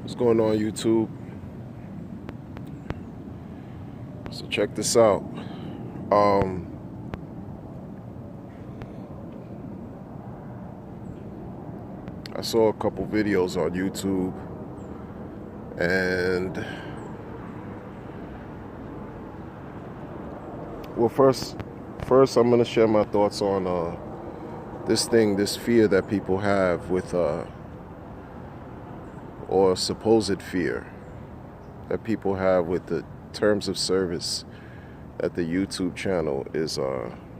What's going on, YouTube? So check this out. Um, I saw a couple videos on YouTube, and well, first I'm gonna share my thoughts on this fear that people have with, or supposed fear that people have with the terms of service that the YouTube channel is,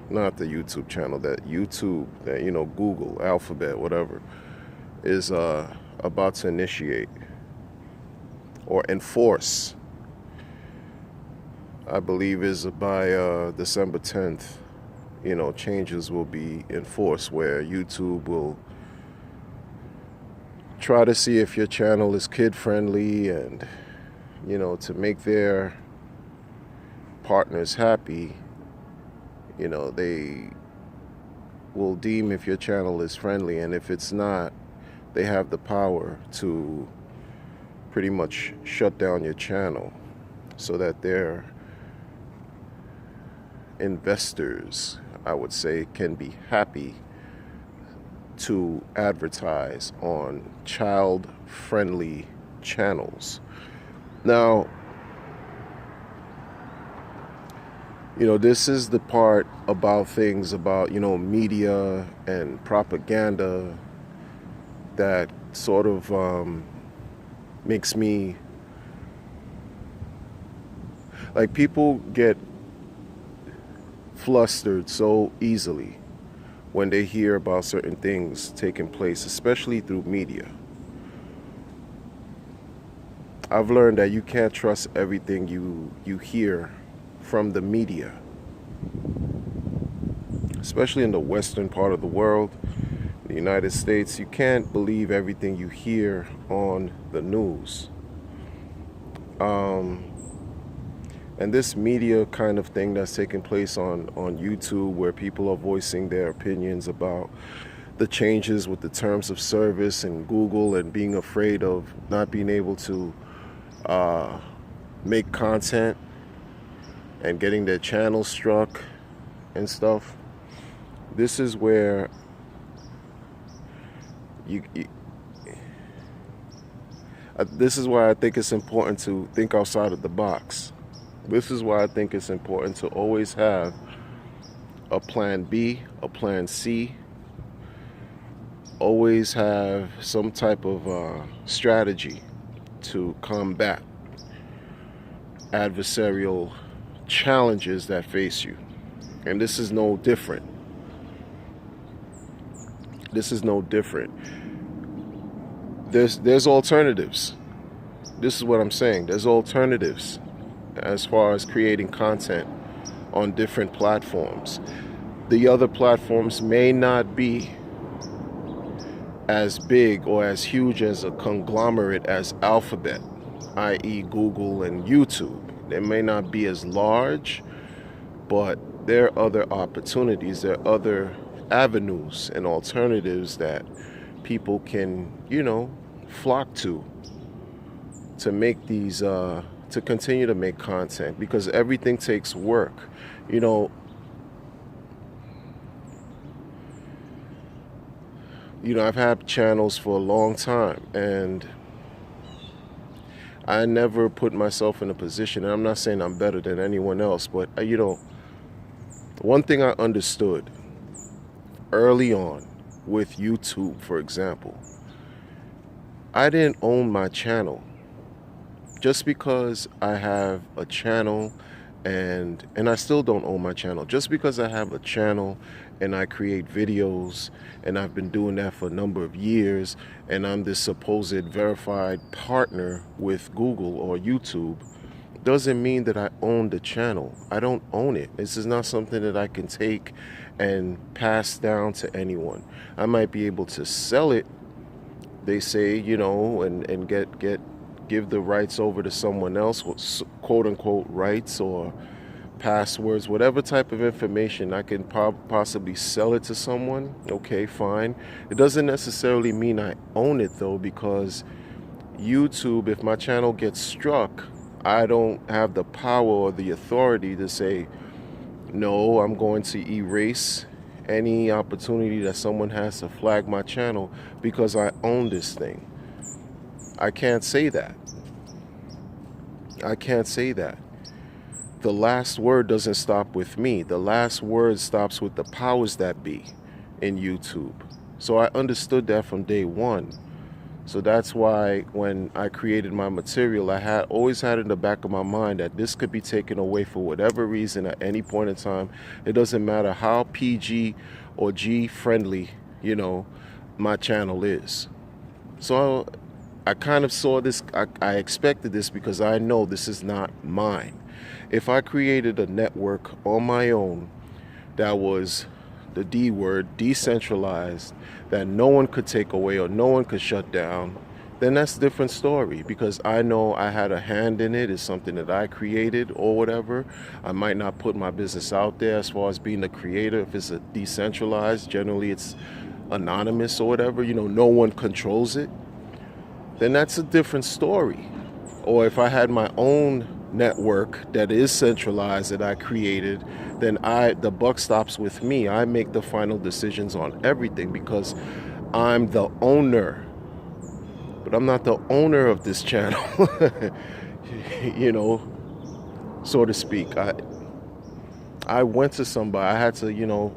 not the YouTube channel, that Google, Alphabet, whatever, is about to initiate or enforce. I believe is by December 10th, changes will be enforced where YouTube will try to see if your channel is kid friendly, and to make their partners happy, they will deem if your channel is friendly, and if it's not, they have the power to pretty much shut down your channel so that their investors, I would say, can be happy to advertise on child-friendly channels. Now, this is the part about things about, media and propaganda that sort of makes me, like, people get flustered so easily when they hear about certain things taking place, especially through media. I've learned that you can't trust everything you hear from the media, especially in the western part of the world, the United States. You can't believe everything you hear on the news. And this media kind of thing that's taking place on YouTube, where people are voicing their opinions about the changes with the terms of service and Google, and being afraid of not being able to make content and getting their channel struck and stuff. This is where this is why I think it's important to think outside of the box. This is why I think it's important to always have a plan B, a plan C. Always have some type of strategy to combat adversarial challenges that face you. And this is no different. This is no different. There's alternatives. This is what I'm saying. There's alternatives as far as creating content on different platforms. The other platforms may not be as big or as huge as a conglomerate as Alphabet, i.e. Google and YouTube. They may not be as large, but there are other opportunities, there are other avenues and alternatives that people can, flock to make these, to continue to make content, because everything takes work. I've had channels for a long time, and I never put myself in a position, and I'm not saying I'm better than anyone else, but one thing I understood early on with YouTube, for example, I didn't own my channel. Just because I have a channel, and I still don't own my channel, just because I have a channel and I create videos, and I've been doing that for a number of years, and I'm this supposed verified partner with Google or YouTube, doesn't mean that I own the channel. I don't own it. This is not something that I can take and pass down to anyone. I might be able to sell it, they say, and give the rights over to someone else, quote unquote rights or passwords, whatever type of information. I can possibly sell it to someone. Okay, fine. It doesn't necessarily mean I own it, though, because YouTube, if my channel gets struck, I don't have the power or the authority to say, no, I'm going to erase any opportunity that someone has to flag my channel because I own this thing. I can't say that. I can't say that. The last word doesn't stop with me. The last word stops with the powers that be in YouTube. So I understood that from day one. So that's why when I created my material, I always had in the back of my mind that this could be taken away for whatever reason at any point in time. It doesn't matter how PG or G friendly, my channel is. So I kind of saw this, I expected this because I know this is not mine. If I created a network on my own that was the D word, decentralized, that no one could take away or no one could shut down, then that's a different story, because I know I had a hand in it. It's something that I created or whatever. I might not put my business out there as far as being the creator. If it's a decentralized, generally it's anonymous or whatever, no one controls it, then that's a different story. Or if I had my own network that is centralized that I created, then the buck stops with me. I make the final decisions on everything because I'm the owner. But I'm not the owner of this channel, so to speak. I went to somebody. I had to,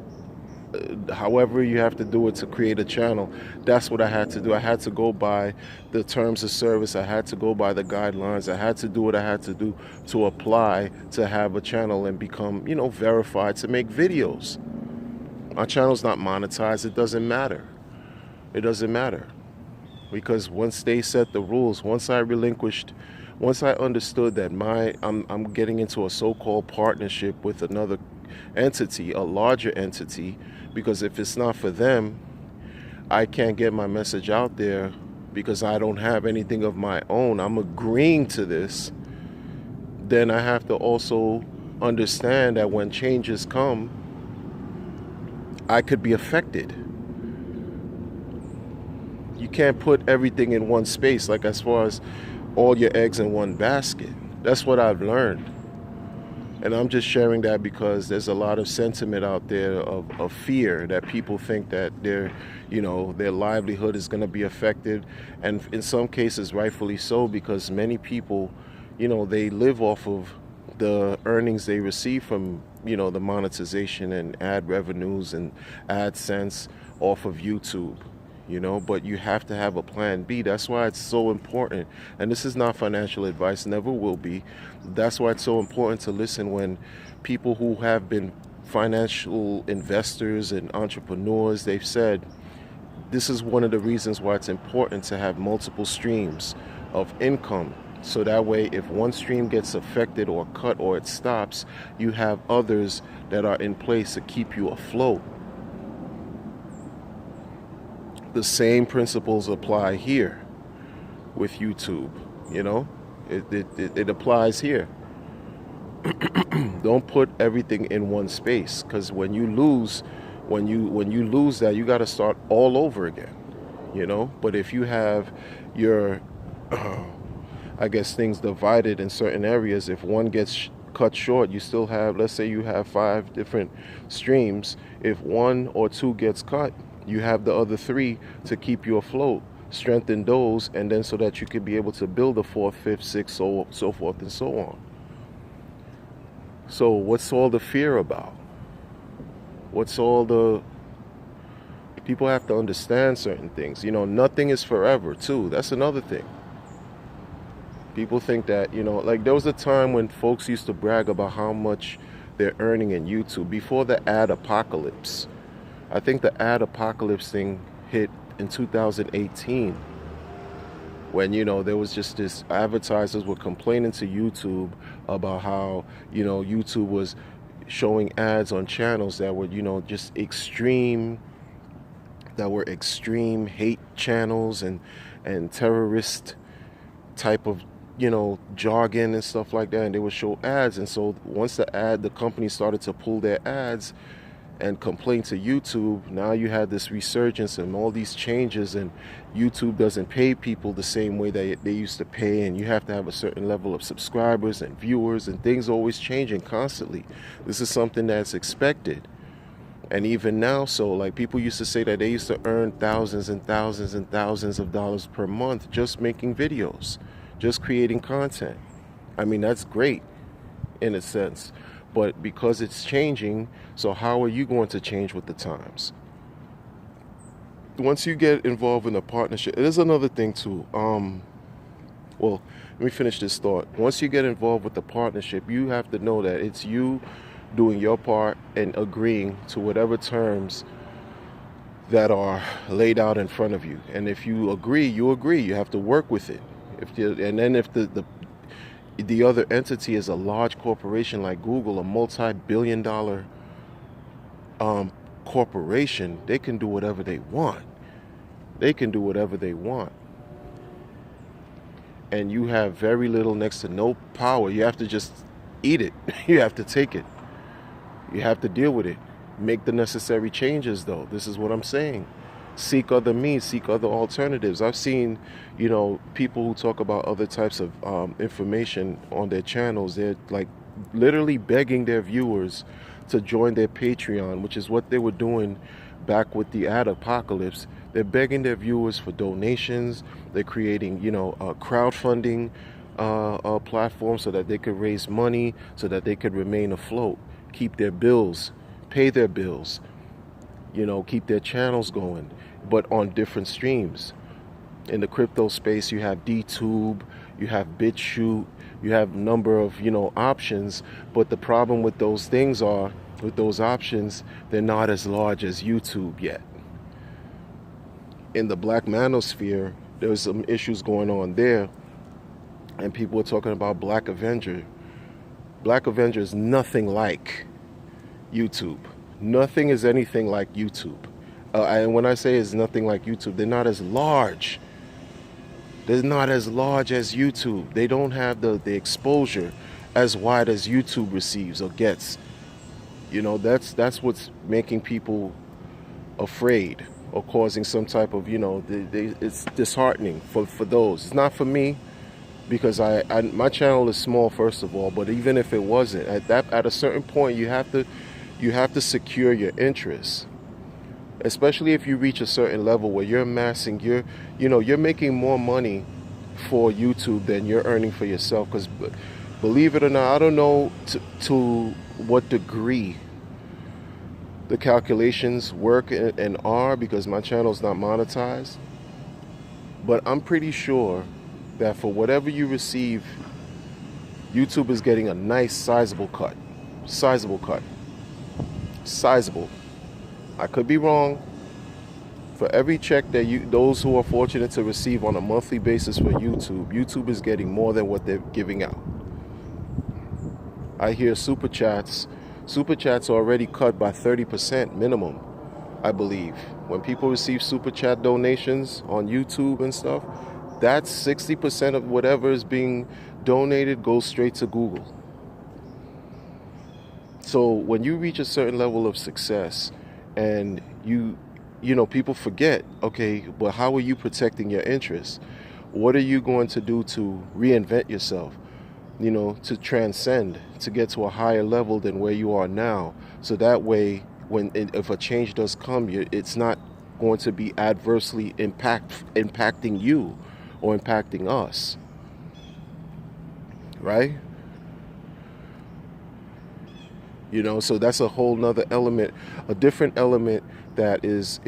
however you have to do it to create a channel, that's what I had to do. I had to go by the terms of service. I had to go by the guidelines. I had to do what I had to do to apply to have a channel and become, verified to make videos. My channel's not monetized. It doesn't matter. It doesn't matter. Because once they set the rules, once I understood that I'm getting into a so-called partnership with another entity, a larger entity, because if it's not for them, I can't get my message out there because I don't have anything of my own. I'm agreeing to this. Then I have to also understand that when changes come, I could be affected. You can't put everything in one space, like as far as all your eggs in one basket. That's what I've learned. And I'm just sharing that because there's a lot of sentiment out there of fear that people think that their livelihood is going to be affected. And in some cases, rightfully so, because many people, they live off of the earnings they receive from, the monetization and ad revenues and AdSense off of YouTube. But you have to have a plan B. That's why it's so important. And this is not financial advice, never will be. That's why it's so important to listen when people who have been financial investors and entrepreneurs, they've said, this is one of the reasons why it's important to have multiple streams of income. So that way, if one stream gets affected or cut or it stops, you have others that are in place to keep you afloat. The same principles apply here with YouTube. It applies here. Don't put everything in one space, because when you lose that, you got to start all over again. But if you have your things divided in certain areas, if one gets cut short, you still have, let's say you have 5 different streams. If 1 or 2 gets cut, you have the other 3 to keep you afloat. Strengthen those, and then so that you can be able to build a 4th, 5th, 6th, so forth and so on. So what's all the fear about? People have to understand certain things. Nothing is forever too. That's another thing. People think that, like there was a time when folks used to brag about how much they're earning in YouTube before the ad apocalypse. I think the ad apocalypse thing hit in 2018 when, there was just this, advertisers were complaining to YouTube about how, YouTube was showing ads on channels that were, just extreme hate channels and terrorist type of, jargon and stuff like that. And they would show ads. And so once the company started to pull their ads, and complain to YouTube. Now you have this resurgence and all these changes, and YouTube doesn't pay people the same way that they used to pay, and you have to have a certain level of subscribers and viewers, and things are always changing constantly. This is something that's expected. And even now, so like people used to say that they used to earn thousands and thousands and thousands of dollars per month just making videos, just creating content. I mean, that's great in a sense, but because it's changing, so how are you going to change with the times? Once you get involved in a partnership, there's another thing too. Well, let me finish this thought. Once you get involved with the partnership, you have to know that it's you doing your part and agreeing to whatever terms that are laid out in front of you. And if you agree, you agree. You have to work with it. If the other entity is a large corporation like Google, a multi-billion-dollar corporation, they can do whatever they want. They can do whatever they want. And you have very little, next to no power. You have to just eat it. You have to take it. You have to deal with it. Make the necessary changes, though. This is what I'm saying. Seek other means, seek other alternatives. I've seen, people who talk about other types of information on their channels. They're like literally begging their viewers to join their Patreon, which is what they were doing back with the ad apocalypse. They're begging their viewers for donations. They're creating, a crowdfunding platform so that they could raise money, so that they could remain afloat, keep their bills, pay their bills, keep their channels going, but on different streams. In the crypto space, you have DTube, you have BitChute, you have a number of, options, but the problem with those things are, with those options, they're not as large as YouTube yet. In the Black manosphere, there's some issues going on there, and people are talking about Black Avenger. Black Avenger is nothing like YouTube. Nothing is anything like YouTube. And when I say it's nothing like YouTube, they're not as large. They're not as large as YouTube. They don't have the exposure as wide as YouTube receives or gets. That's what's making people afraid or causing some type of, it's disheartening for those. It's not for me, because my channel is small, first of all, but even if it wasn't, at a certain point you have to secure your interests, especially if you reach a certain level where you're amassing, you're making more money for YouTube than you're earning for yourself. Because believe it or not, I don't know to what degree the calculations work and are, because my channel's not monetized, but I'm pretty sure that for whatever you receive, YouTube is getting a nice sizable cut. Sizable. I could be wrong. For every check that those who are fortunate to receive on a monthly basis for YouTube is getting more than what they're giving out. I hear super chats are already cut by 30% minimum, I believe. When people receive super chat donations on YouTube and stuff, that's 60% of whatever is being donated goes straight to Google. So when you reach a certain level of success, and people forget, okay, but how are you protecting your interests? What are you going to do to reinvent yourself? To transcend, to get to a higher level than where you are now. So that way, if a change does come, it's not going to be adversely impacting you or impacting us, right? So that's a whole nother element, a different element that is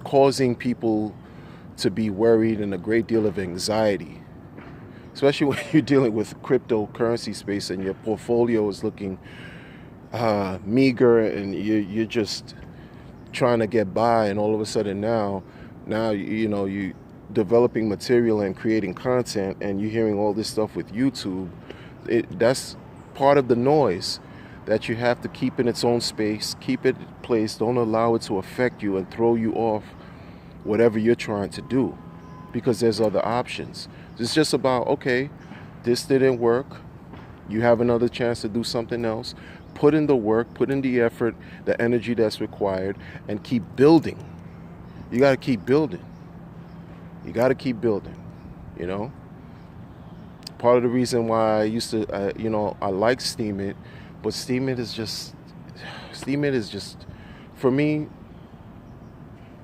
causing people to be worried and a great deal of anxiety, especially when you're dealing with cryptocurrency space and your portfolio is looking meager, and you're just trying to get by, and all of a sudden now you developing material and creating content, and you're hearing all this stuff with YouTube. That's part of the noise that you have to keep in its own space, keep it in place. Don't allow it to affect you and throw you off whatever you're trying to do, because there's other options. It's just about, okay, this didn't work, You have another chance to do something else. Put in the work, put in the effort, the energy that's required, and keep building. You got to keep building. You got to keep building, you know? Part of the reason why I used to, I like Steemit, but Steemit is just, for me,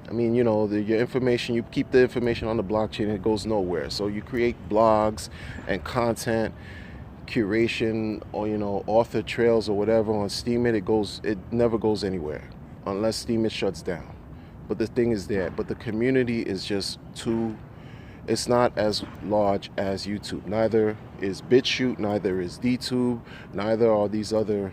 I mean, your information, you keep the information on the blockchain, it goes nowhere. So you create blogs and content, curation, or, author trails or whatever on Steemit, it never goes anywhere unless Steemit shuts down. But the thing is but the community is just it's not as large as YouTube. Neither is BitChute, neither is DTube, neither are these other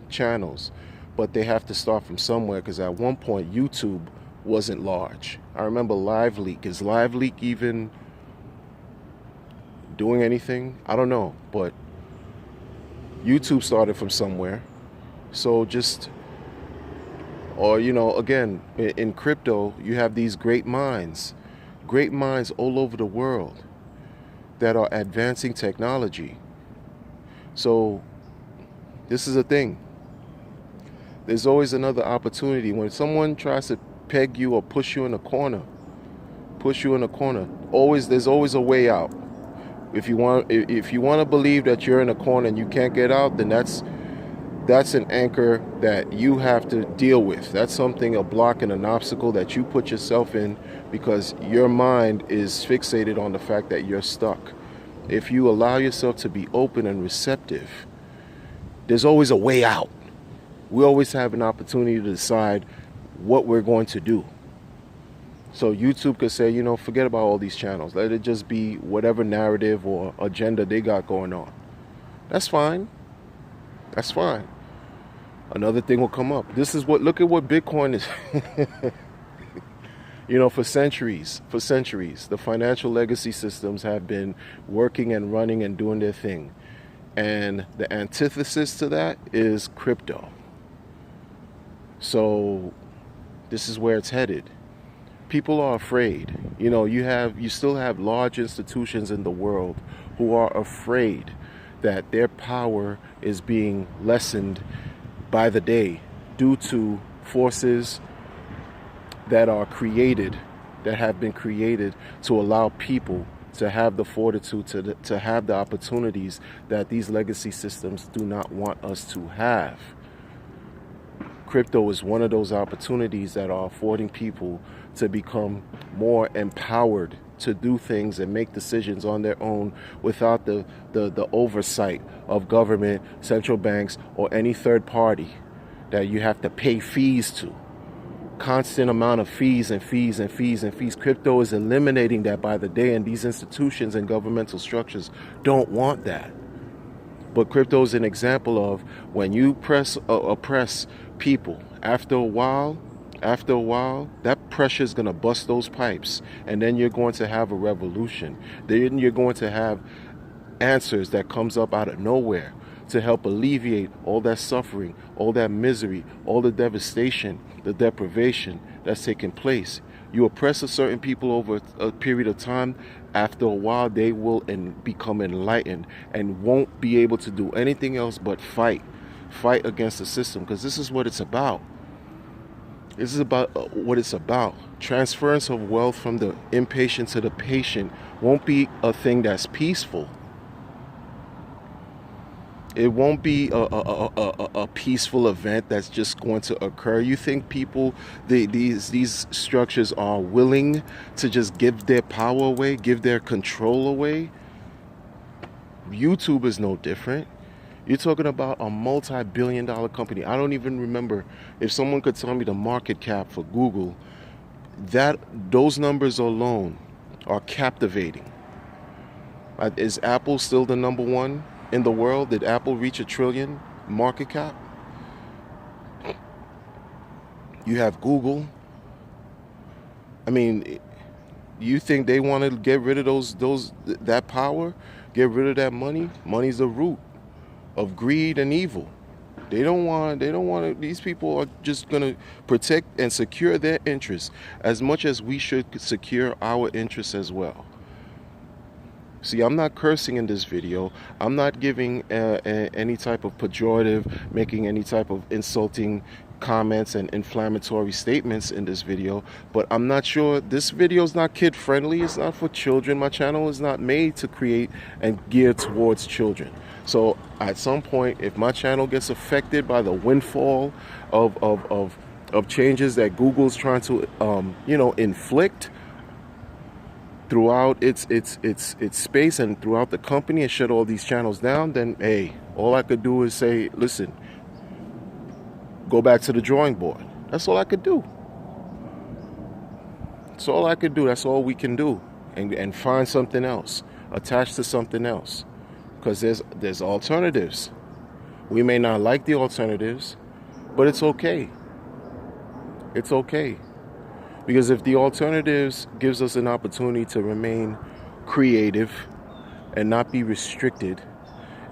channels. But they have to start from somewhere, because at one point YouTube wasn't large. I remember LiveLeak. Is LiveLeak even doing anything? I don't know, but YouTube started from somewhere. So again, in crypto, you have these great minds all over the world that are advancing technology. So this is a thing. There's always another opportunity. When someone tries to peg you or push you in a corner, there's always a way out. If you want to believe that you're in a corner and you can't get out, then that's an anchor that you have to deal with. That's a block and an obstacle that you put yourself in, because your mind is fixated on the fact that you're stuck. If you allow yourself to be open and receptive, there's always a way out. We always have an opportunity to decide what we're going to do. So YouTube could say, forget about all these channels. Let it just be whatever narrative or agenda they got going on. That's fine. That's fine. Another thing will come up. Look at what Bitcoin is. For centuries, the financial legacy systems have been working and running and doing their thing. And the antithesis to that is crypto. So this is where it's headed. People are afraid. You still have large institutions in the world who are afraid that their power is being lessened by the day due to forces that have been created to allow people to have the fortitude to have the opportunities that these legacy systems do not want us to have. Crypto is one of those opportunities that are affording people to become more empowered to do things and make decisions on their own without the oversight of government, central banks, or any third party that you have to pay fees to. Constant amount of fees and fees and fees and fees. Crypto is eliminating that by the day, and these institutions and governmental structures don't want that. But crypto is an example of when you oppress people, after a while, that pressure is going to bust those pipes, and then you're going to have a revolution. Then you're going to have answers that comes up out of nowhere to help alleviate all that suffering, all that misery, all the devastation, the deprivation that's taking place. You oppress a certain people over a period of time, after a while they will become enlightened and won't be able to do anything else but fight against the system, because this is what it's about. This is about what it's about. Transference of wealth from the impatient to the patient won't be a thing that's peaceful. It won't be a peaceful event that's just going to occur. You think people, these structures are willing to just give their power away, give their control away? YouTube is no different. You're talking about a multi-billion-dollar company. I don't even remember, if someone could tell me the market cap for Google, those numbers alone are captivating. Is Apple still the number one in the world? Did Apple reach $1 trillion market cap? You have Google. I mean, you think they want to get rid of that power, get rid of that money? Money's the root of greed and evil. They don't want these people are just going to protect and secure their interests as much as we should secure our interests as well. See, I'm not cursing in this video. I'm not giving any type of pejorative, making any type of insulting comments and inflammatory statements in this video. But I'm not sure, this video is not kid friendly. It's not for children. My channel is not made to create and gear towards children. So at some point, if my channel gets affected by the windfall of changes that Google's trying to inflict throughout its space and throughout the company, and shut all these channels down, then hey, all I could do is say, listen, go back to the drawing board. That's all I could do. That's all I could do. That's all we can do. And find something else. Attach to something else. Because there's alternatives. We may not like the alternatives, but it's okay. It's okay. Because if the alternatives gives us an opportunity to remain creative and not be restricted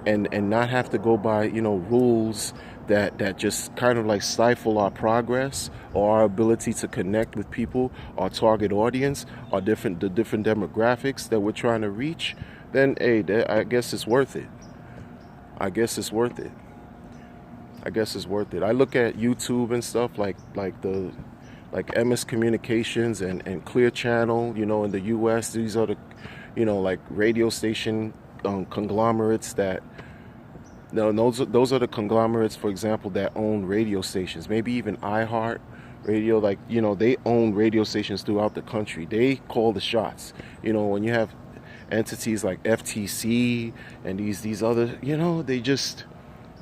and not have to go by, rules that just kind of like stifle our progress or our ability to connect with people, our target audience, the different demographics that we're trying to reach, then hey, I guess it's worth it. I guess it's worth it. I look at YouTube and stuff like MS Communications and Clear Channel, in the US. These are the, like radio station conglomerates that, those are the conglomerates, for example, that own radio stations. Maybe even iHeart Radio, they own radio stations throughout the country. They call the shots. When you have entities like FTC and these other,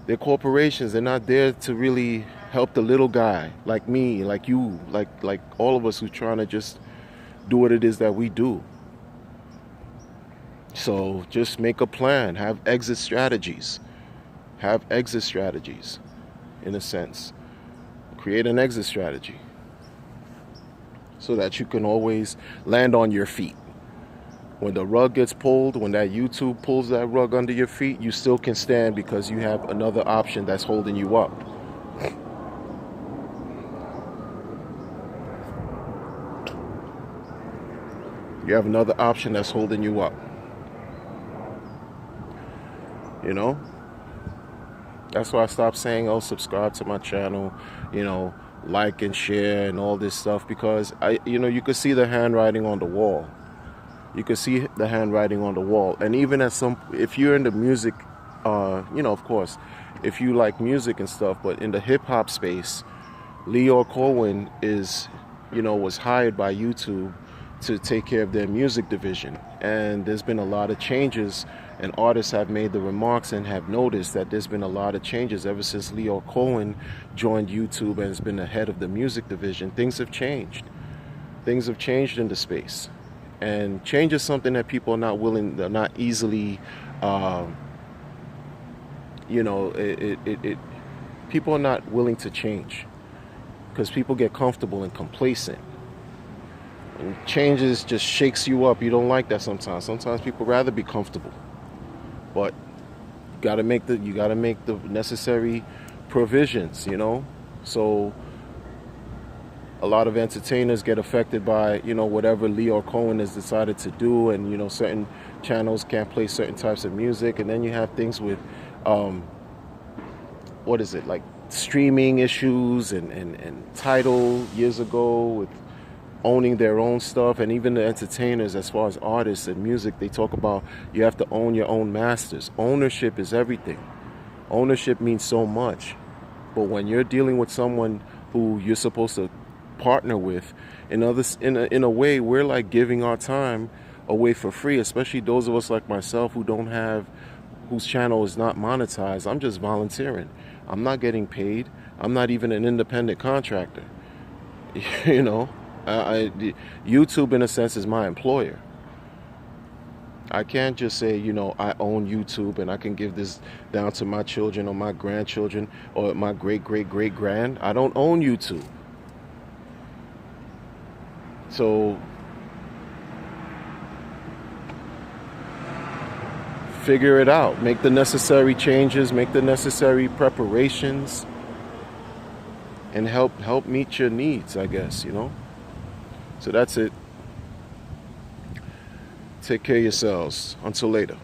they're corporations. They're not there to really help the little guy like me, like you, like all of us who trying to just do what it is that we do. So just make a plan, have exit strategies, in a sense. Create an exit strategy so that you can always land on your feet. When the rug gets pulled, when that YouTube pulls that rug under your feet, you still can stand because you have another option that's holding you up. You have another option that's holding you up. That's why I stopped saying, oh, subscribe to my channel, like and share and all this stuff, because you could see the handwriting on the wall. And even if you're into music, of course, if you like music and stuff, but in the hip hop space, Leo Cohen was hired by YouTube to take care of their music division. And there's been a lot of changes, and artists have made the remarks and have noticed that there's been a lot of changes ever since Leo Cohen joined YouTube and has been the head of the music division. Things have changed. Things have changed in the space. And change is something that people are not easily, people are not willing to change because people get comfortable and complacent. And changes just shakes you up. You don't like that sometimes. Sometimes people rather be comfortable. But you gotta make the necessary provisions, So a lot of entertainers get affected by, whatever Leo Cohen has decided to do, and certain channels can't play certain types of music, and then you have things with like streaming issues and Tidal years ago with owning their own stuff. And even the entertainers, as far as artists and music, they talk about you have to own your own masters. Ownership is everything. Ownership means so much. But when you're dealing with someone who you're supposed to partner with, in a way, we're like giving our time away for free, especially those of us like myself whose channel is not monetized. I'm just volunteering. I'm not getting paid. I'm not even an independent contractor. YouTube, in a sense, is my employer. I can't just say, I own YouTube and I can give this down to my children or my grandchildren or my great-great-great-grand. I don't own YouTube. So figure it out. Make the necessary changes, make the necessary preparations, and help meet your needs, I guess, So that's it. Take care of yourselves. Until later.